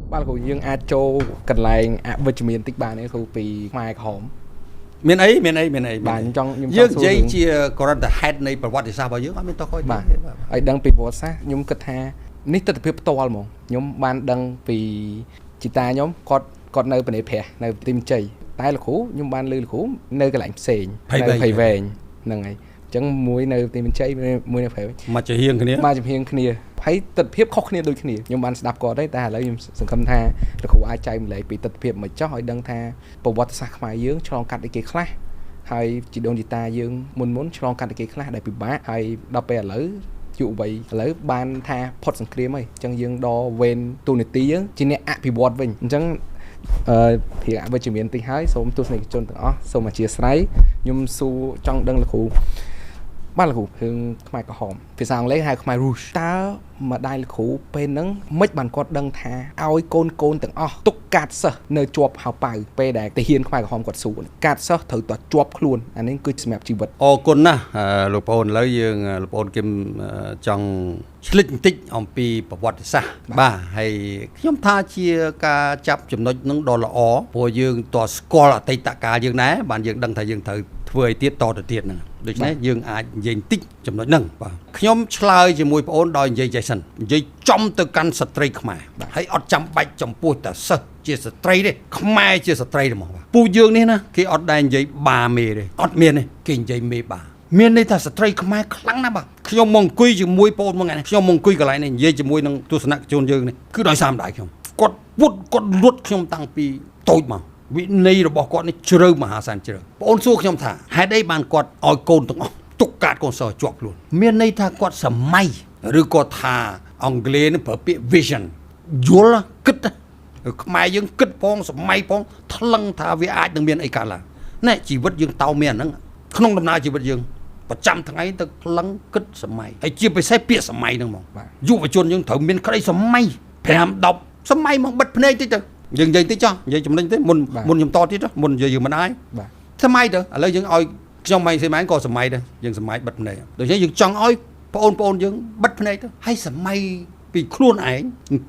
bạn của dương a châu cần lại vitamin tích bạn ấy khu vì mai hòm miền ấy bạn trong dương dây chia còn là head này bảo vật sao bao nhiêu mình to coi bạn ấy đang bị vỡ sát nhung cất ha nít tự phép to mong nhung ban đang vì chị ta nhóm còn nơi bên này phè nơi tim chảy tay là khú nhung ban lư là khú nơi cái lạnh sền phải về này chẳng muối nơi tim chảy muối nơi phải mà chỉ hiên cái này thấy tật phép khó khăn đôi khi nhưng bạn đạp có đấy ta lấy sự khâm tha được khổ ai chạy lại bị tật phép mà cho hỏi đăng tha bộ vật sạc phải dưỡng cho cắt cái khác hay chỉ đồn gì ta dưỡng muốn cho cắt cái khác để bị bá hay đập bè lỡ dụ vậy lỡ ban tha pot sang kia mày chẳng dưỡng đo ven tu này tí chỉ nè bị bọt mình chẳng thì với chỉ miền tây hái xong tu này chôn đó xong mà chia sấy nhưng su trong đăng là khổบ้านละกูเพิ่งขมายกระหอมพี่สาวเล็กให้ขมายรูชตามาได้ละกูเป็นนังไม่บันกอดดังทาเอาไอ้โกนต่างอ้อตุกกาดเสเนยจวบหาไปไปแดกแต่เฮียนขมายกระหอมกอดสูนกาดเสถือตัวจวบคลุนอันนี้คือสมัยชีวิตโอ้คนนะลูกปอนแล้วยังลูกปอนกิมจังชลิดติดอมปีประวัติศาสตร์บ้าให้ย่อมท่าเชียกาจับจำนวนนังดอลอ๋อพอยังตัวสกอลติตะกายังไหนบ้านยังดังไทยยังเธอเฟื่อยเตี้ยต่อเตี้ยนึงโดยเฉพาะยังอาจยิงติ๊กจำนวนหนึ่งป่ะขย่มชลายจะมวยปอนดอยยิงใจสันยิงจอมตะกันสตรีขมายให้อดจำใบจำปูแต่เสเจสตรีเลยขมายเจสตรีเลยมองว่าปูยืงนี่นะคืออดได้ยิงบาเมเลยอดเมียนี่กินยิงเมบาเมียนี่ถ้าสตรีขมายครั้งนะบ่ขย่มมองกุยจะมวยปอนมองไงขย่มมองกุยกับอะไรนี่ยิงจะมวยนั่งตุสนักโจรยืงนี่คือดอยสามได้ขย่มกดวุดกดลุดขย่มตั้งปีโตมาวินัยเราบอกก่อนนี่เชื่อมหาศาลเชื่อปอนสู้ขยมถ่าให้ได้บานกอดอ่อยโกนตรงตุกกาดกอนสอจวบล้วนเมียในท่ากอดสมัยหรือกอดท่าอังกฤษนี่เปิดเปียวิชั่นยัวละกึดขมายยังกึดพองสมัยพองทะลังท่าวิอาจดังเมียนไอ้กาละนี่ชีวิตยังเตาเมียนนั่งขนมดำนาชีวิตยังประจำทั้งไอ้ตะลังกึดสมัยไอ้จีไปใช้เปียสมัยนั่งมองยุบจนยังเถิดเมียนใครสมัยแผ่ดอกสมัยมองบัดเพลย์ที่จะยังตีจ้ายังจำได้ที่มุนยมต่อที่จ้ามุนยังมันได้ทำไมเด้ออะไรยังอ้อยจังไม่ใช่ไหมก็สมัยเด้อยังสมัยบัดเพลย์โดยเฉพาะยังจังอ้อยปอนยังบัดเพลย์เด้อให้สมัยปีครุ่นไอ้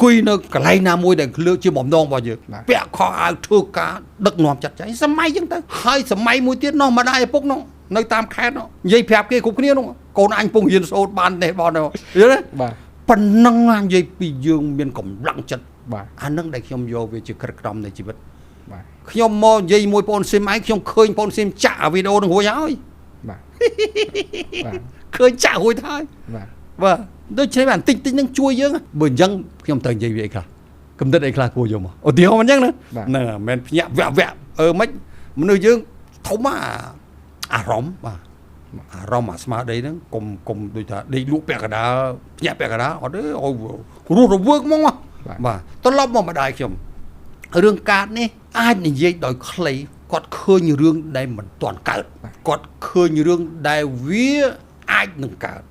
กุยเนกไลนามวยเด็กเลือกชื่อหม่อมน้องบ่เยอะเปียคอเอาทุกการดึกนอมจัดใจสมัยยังเด้อให้สมัยมวยเตี้ยน้องมาได้ปุ๊กน้องในตามแค่น้องยัยแผลบเกี่ยคุกนี้น้องโกนอันปุ่งยินโซดบานเดบอลเนาะเยอะเลยปนนังงานยัยปียืงเมียนกลมหลังจัดอันนั้นได้ขยมโยวิจิกระกรรมในชีวิตขยมมอยัยมวยปอนซิมไอ้ขยมเคยปอนซิมจ่าวิดีโอหนึ่งหัวย้อยเคยจ่าหัวท้ายว่าโดยใช้แบบติ๊กนั่งช่วยเยอะเหมือนยังขยมเติมยัยวิไอ้ค่ะกำลังไอ้คลากูโยมโอ้เดี๋ยวมันยังนะน่ะแม่เนี่ยแวะไม่มันเลยยังเขามาอารมณ์เรามาสมาร์ทได้นั่งกลมโดยท่าได้ลูกแปะกระดาเนี่ยแปะกระดาอ๋อเด้อโอ้รู้ระเบิดมั้งวะว่าตลอดมาได้ชมเรื่องการนี่อ้ายนี่ยัยโดยใครกอดเคยอยู่เรื่องได้เหมือนตอนเกิดกอดเคยอยู่เรื่องได้วิอ้ายหนึ่งเกิด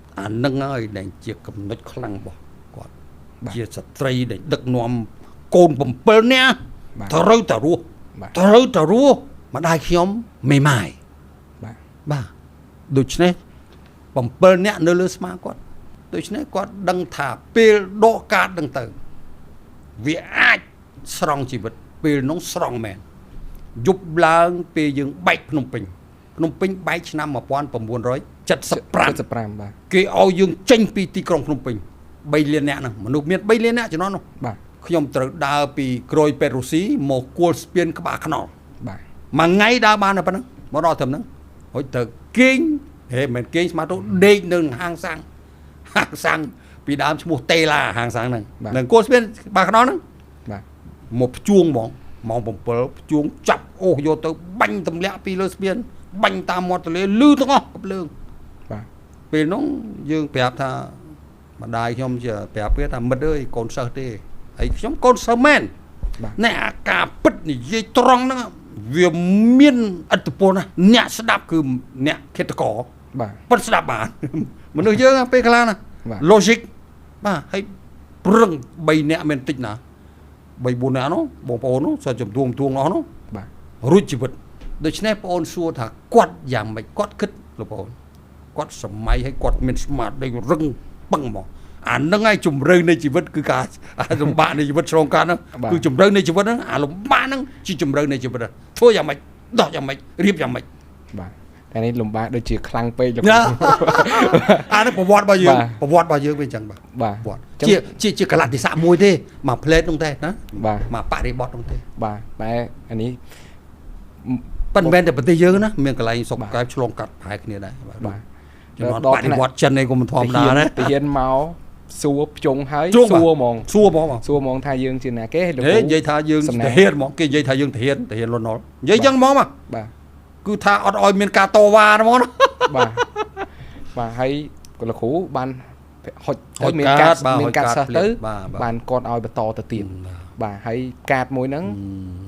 นั่งเอ้ยได้เจียกับนักคลั่งบ่กอดเจียสตรีได้ดึกนอมโกนผมเปิลเนี่ยทะรู้มาได้ชมไม่บ้าดูชเนี่ยผมเปิลเนี่ยเนื้อเลือดมากกว่าโดยเฉพาะก็ดังถ่าเปลโดกาดดังตื่นวิอาจสรองชีวิตเปลน้องสรองแมนยุบล้างเปลยังใบพนมปิงใบชนะมาปอนประมวลร้อยจัดสปรามเกี่ยวยังเจงปีตีกรองพนมปิงใบเลียนเนี่ยนะมนุษย์เมียนใบเลียนเนี่ยจะนอนน้องขยมตรดาวปีกรอยเปรุสีโมกัวสเปียนกบาขนอมาไงดาวบานนะปะนังมารอทำนังโอ้ยเตอกิ้งเฮ้ยเหมือนกิ้งมาตัวเด็กหนึ่งห่างสังปีดามชมูเตลาห่างสังหนึ่งโกสเปียนบาขนอนั่งหมบจ้วงมองผมเปิดจ้วงจับโอ้โยตัวบังตำเละปีเลสเปียนบังตามมอเตอร์เลยลื้อตั้งกับเรื่องปีน้องยืงแปบท่ามาได้ชมจะแปบเพื่อทำมาด้วยคอนเสิร์ตไอ้ชมคอนเสิร์ตแมนในอากาศปิดนี่ยี่ตรองนั่งเวียเมียนอัตโปนะเนี่ยสดับคือเนี่ยเคตกอปัสดับบานมันดูเยอะไปกลางนะโลจิกบ้าให้เรื่องใบเนี่ยมันติดนะใบบุญนะเนาะบงปอนเนาะสะจมทวงเนาะรู้ชีวิตโดยเฉพาะปอนชัวถ้ากวดอย่างไม่กวดขึ้นหรือปอนกวดสมัยให้กวดมันสมาร์ทได้เรื่องปังหมอ ហ្នឹងឯងជំរឿននៃជីវិតគឺការលំបាកនៃជីវិតឆ្លងកាត់ហ្នឹងគឺជំរឿននៃជីវិតហ្នឹងអាលំបាកហ្នឹងជាជំរឿននៃជីវិតធ្វើយ៉ាងម៉េចដោះយ៉ាងម៉េចរៀបយ៉ាងម៉េចបាទតែនេះលំបាកដូចជាខ្លាំងពេកលោកអានេះប្រវត្តិរបស់យើងវាអញ្ចឹងបាទជាកលតិស័កមួយទេមកផ្លេតនោះទេណាបាទមកបរិបត្តិនោះទេបាទតែអានេះប៉ុន្តែតែប្រទេសយើងណាមានកន្លែងសុកកែបឆ្លងកាត់ប្រហែលគ្នាដែរបាទដល់បរិវត្តចិនឯងក៏មិនធម្មតាណាទៅហ៊ានមកសួរភ្ជុងហើយសួរហ្មងថាយើងជាណាគេលោកនិយាយថាយើងទាហានហ្មងគេនិយាយថាយើងទាហានលន់នល់និយាយចឹងហ្មងបាទគឺថាអត់ឲ្យមានការតវ៉ាហ្មងបាទហើយលោកគ្រូបានហុចមានការសិស្សទៅបានគាត់ឲ្យបន្តទៅទៀតបាទហើយកាតមួយហ្នឹង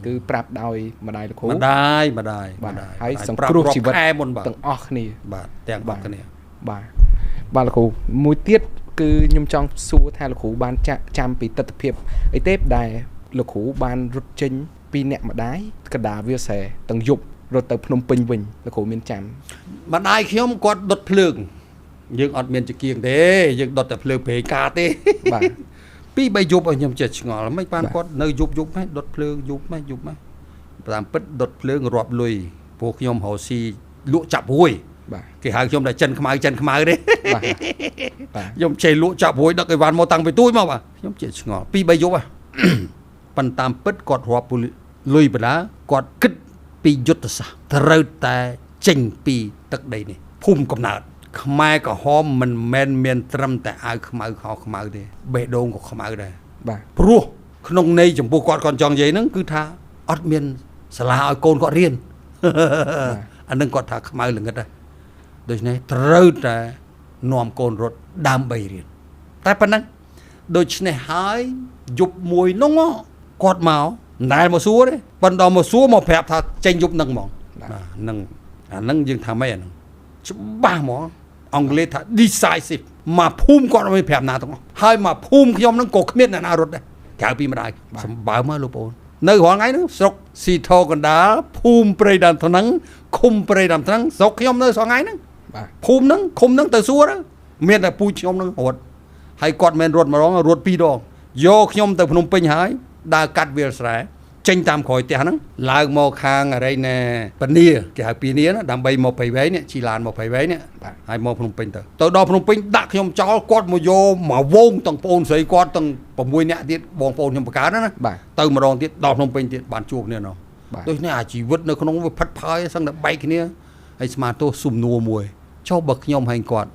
គឺប្រាប់ដោយម្ដាយលោកគ្រូម្ដាយហើយសង្គ្រោះជីវិតទាំងអស់គ្នាបាទទាំងអស់គ្នាបាទលោកគ្រូមួយទៀតគឺខ្ញុំចង់សួរថាលោកគ្រូបានចាំពីទស្សនវិជ្ជាអីទេដែលលោកគ្រូបានរត់ចេញពីអ្នកម្ដាយកណ្ដាលវាលស្រែទាំងយប់រត់ទៅភ្នំពេញវិញលោកគ្រូមានចាំម្ដាយខ្ញុំគាត់ដុតភ្លើងយើងអត់មានចង្គៀងទេយើងដុតតែភ្លើងប្រេងកាទេបាទ2-3យប់ឲ្យខ្ញុំចេះឆ្ងល់មិនបានគាត់នៅយប់ហ៎ដុតភ្លើងយប់ហ៎តាមពិតដុតភ្លើងរាប់លុយពួកខ្ញុំរកស៊ីលក់ចាប់រួយបាទគេហៅខ្ញុំថាចិនខ្មៅទេបាទខ្ញុំចេះលក់ចាប់រួយដឹកអីវ៉ាន់មកតាំងពីទួយមកបាទខ្ញុំចេះឆ្ងល់2-3យប់ហ៎ប៉ុន្តែតាមពិតគាត់រាប់លុយបណ្ដាគាត់គិតពីយុទ្ធសាស្ត្រត្រូវតែចេញពីទឹកដីនេះភូមិកំណើតខ្មែរក្រហមមិនមែនមានត្រឹមតែអាវខ្មៅខោខ្មៅទេបេះដូងក៏ខ្មៅដែរបាទព្រោះក្នុងន័យចំពោះគាត់ចង់និយាយហ្នឹងគឺថាអត់មានសាលាឲ្យកូនគាត់រៀនអានឹងគាត់ថាខ្មៅល្ងិតដែរដូច្នេះត្រូវតែនាំកូនរត់ដើម្បីរៀនតែប៉ុណ្ណឹងដូច្នេះហើយយប់មួយនោះគាត់មកមិនដែលមកសួរទេប៉ុន្តែមកសួរមកប្រាប់ថាចេញយប់ហ្នឹងហ្មងហ្នឹងអាហ្នឹងយើងថាម៉េចអាហ្នឹងច្បាស់ហ្មងអង់គ្លេសថា decisive មកភូមិគាត់មិនប្រាប់ណាទាំងអស់ហើយមកភូមិខ្ញុំហ្នឹងក៏គ្មានអ្នកណារត់ដែរក្រៅពីម្ដាយសម្បើមកលោកប្អូននៅរាល់ថ្ងៃហ្នឹងស្រុកស៊ីថោកណ្ដាលភូមិព្រៃដើមថ្នឹងឃុំព្រៃដើមថ្នឹងស្រុកខ្ញុំនៅស្រុកថ្ងៃហ្នឹងភូមិហ្នឹងឃុំហ្នឹងទៅសួរមានតែពូជខ្ញុំហ្នឹងរត់ហើយគាត់មិនរត់ម្ដងរត់2ដងយកខ្ញុំទៅភ្នំពេញហើយដើរកាត់វាលស្រែចេញតាមក្រោយផ្ទះហ្នឹងឡើងមកខាងអរិយណែពនីគេហៅពីនីណាដើម្បីមកភ័យវែងនេះជីឡានមកភ័យវែងនេះហើយមកភ្នំពេញទៅដល់ភ្នំពេញដាក់ខ្ញុំចោលគាត់មកយកមកវងទាំងបងស្រីគាត់ទាំង6នាក់ទៀតបងប្អូនខ្ញុំបង្កើតណាទៅម្ដងទៀតដល់ភ្នំពេញទៀតបានជួបគ្នានោះដូច្នេះអាជីវិតនៅក្នុងវាផិតផាយសឹងតែបែកគ្នាហើយស្មាតទោសសំនួរមួយចុះបើខ្ញុំហើយគាត់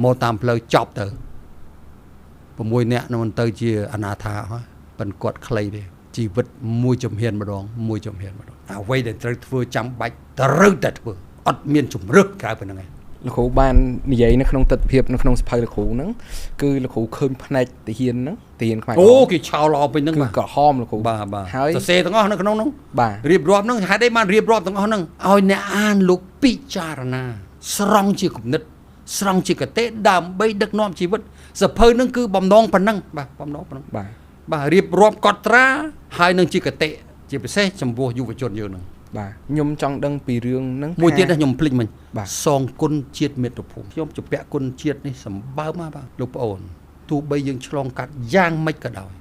មកតាមផ្លូវចប់ទៅ6នាក់នោះមិនទៅជាអនាថាហើយប៉ុន្តែគាត់ខ្លីទេជីវិតមួយជំហានម្ដងអ្វីដែលត្រូវធ្វើចាំបាច់ត្រូវតែធ្វើអត់មានជំរឹះក្រៅពីហ្នឹងឯងលោកគ្រូបាននិយាយនៅក្នុងទស្សនវិជ្ជានៅក្នុងសភៅលោកគ្រូហ្នឹងគឺលោកគ្រូឃើញផ្នែកទាហានហ្នឹងទាហានខ្មែរអូគេឆោឡោពេញហ្នឹងគឺក្រហមលោកគ្រូបាទហើយសរសេរទាំងអស់នៅក្នុងហ្នឹងបាទរៀបរាប់ហ្នឹងហេតុអីបានរៀបរាប់ទាំងអស់ហ្នឹងឲ្យអ្នកអានលោកពិចារណាស្រង់ជាគំនិតស្រង់ជាកតេដើម្បីដឹកនាំជីវិតសភៅហ្នឹងគឺបំណងប៉ុណ្ណឹងបាទបំណងប៉ុណ្ណឹងបាទរៀបរាប់កត់ត្រាហើយនឹងជាកតេជាពិសេសចំពោះយុវជនយើងហ្នឹងបាទខ្ញុំចង់ដឹងពីរឿងហ្នឹងមួយទៀតខ្ញុំភ្លេចមិញសងគុណជាតិមាតុភូមិខ្ញុំជំពាក់គុណជាតិនេះសម្បើមបាទលោកប្អូនទោះបីយើងឆ្លងកាត់យ៉ាងម៉េចក៏ដោយ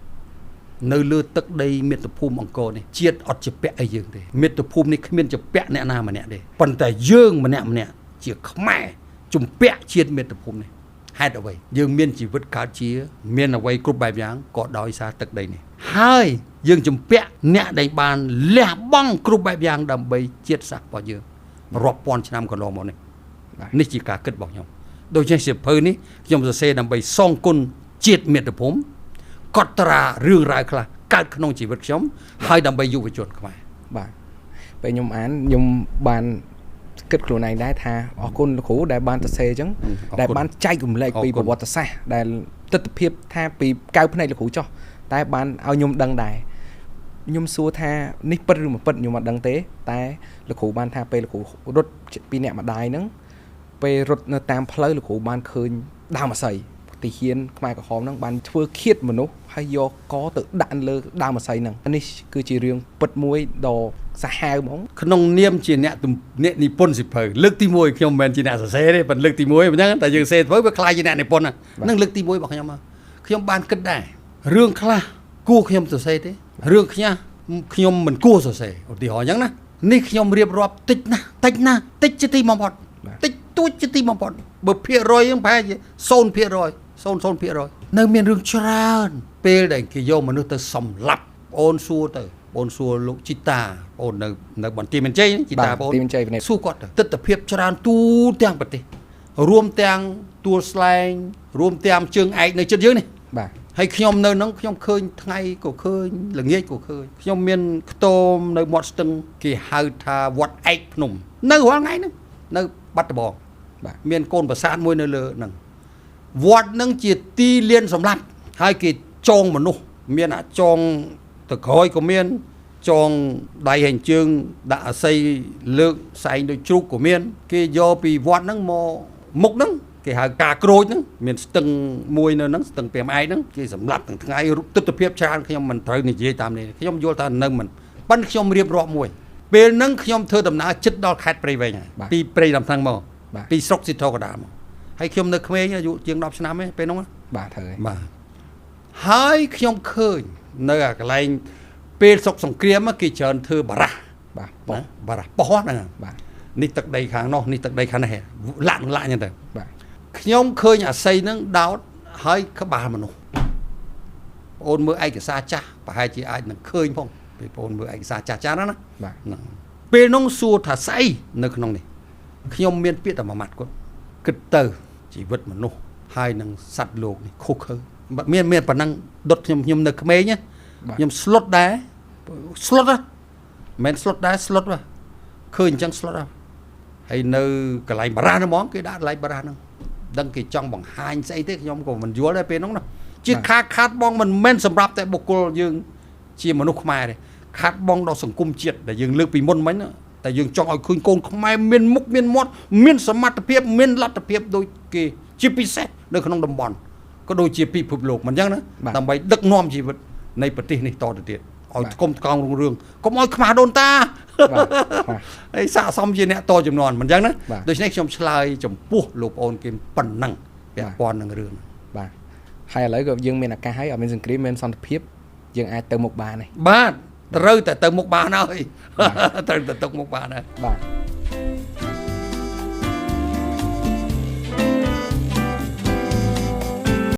នៅលើទឹកដីមាតុភូមិអង្គរនេះជាតិអត់ជំពាក់អីយើងទេមាតុភូមិនេះគ្មានជំពាក់អ្នកណាម្នាក់ទេប៉ុន្តែយើងម្នាក់ជាខ្មែរជំពាក់ជាតិមាតុភូមិនេះហេតុអ្វីយើងមានជីវិតកើតជាមានអ្វីគ្រប់បែបយ៉ាងក៏ដោយសារទឹកដីនេះហើយយើងជំពាក់អ្នកដែលបានលះបង់គ្រប់បែបយ៉ាងដើម្បីជាតិសាសន៍របស់យើងរាប់ពាន់ឆ្នាំកន្លងមកនេះជាការគិតរបស់ខ្ញុំដូច្នេះសៀវភៅនេះខ្ញុំសរសេរដើម្បីសងគុណជាតិមាតុភូមិកត់ត្រារឿងរ៉ាវខ្លះកើតក្នុងជីវិតខ្ញុំហើយដើម្បីយុវជនខ្មែរបាទពេលខ្ញុំអានខ្ញុំបានគិតខ្លួនឯងដែរថាអរគុណលោកគ្រូដែលបានសរសេរអញ្ចឹងដែលបានចែករំលែកពីប្រវត្តិសាស្ត្រដែលទស្សនវិជ្ជាថាពីកៅភ្នែកលោកគ្រូចោះតែបានឲ្យខ្ញុំដឹងដែរខ្ញុំសួរថានេះពិតឬមិនពិតខ្ញុំអត់ដឹងទេតែលោកគ្រូបានថាពេលលោកគ្រូរត់ពីអ្នកម្ដាយហ្នឹងពេលរត់នៅតាមផ្លូវលោកគ្រូបានឃើញដើមអាស័យទាហានខ្មែរក្រហមហ្នឹងបានធ្វើឃាតមនុស្សហើយយកកទៅដាក់លើដើមអាស័យហ្នឹងនេះគឺជារឿងពិតមួយដ៏សាហាវហ្មងក្នុងនាមជាអ្នកនិពន្ធសៀវភៅលើកទី1ខ្ញុំមិនមែនជាអ្នកសរសេរទេប៉ុន្តែលើកទី1អញ្ចឹងតែយើងសរសេរទៅវាខ្លាយជាអ្នកនិពន្ធហ្នឹងលើកទី1របស់ខ្ញុំ ខ្ញុំបានគិតដែររឿងខ្លះគួរខ្ញុំសរសេរទេរឿងខ្ញុំមិនគួរសរសេរឧទាហរណ៍អញ្ចឹងណានេះខ្ញុំរៀបរាប់តិចជាទីបំផុតតិចតួចជាទីបំផុតបើភាគរយហ្នឹងប្រហែលជា 0% នៅមានរឿងច្រើនពេលដែលគេយកមនុស្សទៅសម្លាប់បងសួរលោកជីតាបងនៅបន្ទាយមានជ័យជីតាបងសួរគាត់ទស្សនវិជ្ជាច្រើនទូទាំងប្រទេសរួមទាំងទួលស្លែងរួមទាំងជើងឯកនៅជិតយើងនេះបាទហើយខ្ញុំនៅហ្នឹងខ្ញុំឃើញថ្ងៃក៏ឃើញល្ងាចក៏ឃើញខ្ញុំមានខ្ទមនៅមាត់ស្ទឹងគេហៅថាវត្តឯកភ្នំនៅរាល់ថ្ងៃហ្នឹងនៅបាត់ដំបងបាទមានកូនប្រាសាទមួយនៅលើហ្នឹងវត្តហ្នឹងជាទីលានសម្លាប់ហើយគេចងមនុស្សមានអាចចងទៅក្រោយក៏មានចងដៃហើយជើងដាក់អាស័យលើកសែងដូចជ្រូកក៏មានគេយកពីវត្តហ្នឹងមកមុខហ្នឹងគេហៅការក្រូចហ្នឹងមានស្ទឹងមួយនៅហ្នឹងស្ទឹង5ឯកហ្នឹងគេសម្លាប់ទាំងថ្ងៃទស្សនវិជ្ជាច្រើនខ្ញុំមិនត្រូវនិយាយតាមនេះខ្ញុំយល់ថានៅមិនប៉ុន្តែខ្ញុំរៀបរាប់មួយពេលហ្នឹងខ្ញុំធ្វើដំណើរជិតដល់ខេត្តព្រៃវែងហើយពីព្រៃដំណឹងមកពីស្រុកស៊ីធកដាមកហើយខ្ញុំនៅក្មេងអាយុជាង10ឆ្នាំឯងពេលហ្នឹងបាទត្រូវបាទហើយខ្ញុំឃើញនៅកន្លែងពេលស្រុកសង្គ្រាមគេច្រើនធ្វើបារះបាទបារះប៉ោះហ្នឹងបាទនេះទឹកដីខាងនោះនេះទឹកដីខាងនេះលាក់អញ្ចឹងទៅបាទខ្ញុំឃើញអាស័យហ្នឹងដោតហើយក្បាលមនុស្សបងមើលឯកសារចាស់ប្រហែលជាអាចនឹងឃើញផងពេលបងមើលឯកសារចាស់ណាបាទពេលនោះសួរថាស្អីនៅក្នុងនេះខ្ញុំមានពាក្យតែមួយម៉ាត់គាត់គិតទៅជីវិតមនុស្សហើយនឹងសត្វលោកនេះខុសខើមានប៉ុណ្ណឹងដុតខ្ញុំនៅក្មេងខ្ញុំស្លុតដែរស្លុតមិនស្លុតដែរស្លុតឃើញអញ្ចឹងស្លុតហើយនៅកន្លែងបារាំងហ្មងគេដាក់កន្លែងបារាំងហ្នឹងដឹងគេចង់បង្ហាញស្អីទេខ្ញុំក៏មិនយល់ដែរពេលហ្នឹងណាជាខាតបងមិនមែនសម្រាប់តែបុគ្គលយើងជាមនុស្សខ្មែរទេខាតបងដល់សង្គមជាតិដែលយើងលើកពីមុនមិញតែយើងចង់ឲ្យឃើញកូនខ្មែរមានមុខមានមាត់មានសមត្ថភាពមានលទ្ធភាពដូចគេជាពិសេសនៅក្នុងតំបន់ក៏ដូចជាពិភពលោកមិនអញ្ចឹងណាដើម្បីដឹកនាំជីវិតនៃប្រទេសនេះតទៅទៀតឲ្យគុំកងរុងរឿងកុំឲ្យខ្មាស់ដូនតាហើយស័កសមជាអ្នកតចំនួនមិនអញ្ចឹងណាដូច្នេះខ្ញុំឆ្លើយចំពោះលោកប្អូនគេប៉ុណ្ណឹងពាក់ព័ន្ធនឹងរឿងបាទហើយឥឡូវក៏យើងមានឱកាសហើយអត់មានសង្គ្រាមមានសន្តិភាពយើងអាចទៅមុខបានហើយបាទត្រូវតែទៅមុខបានហើយត្រូវតែទៅមុខបានហើយបាទ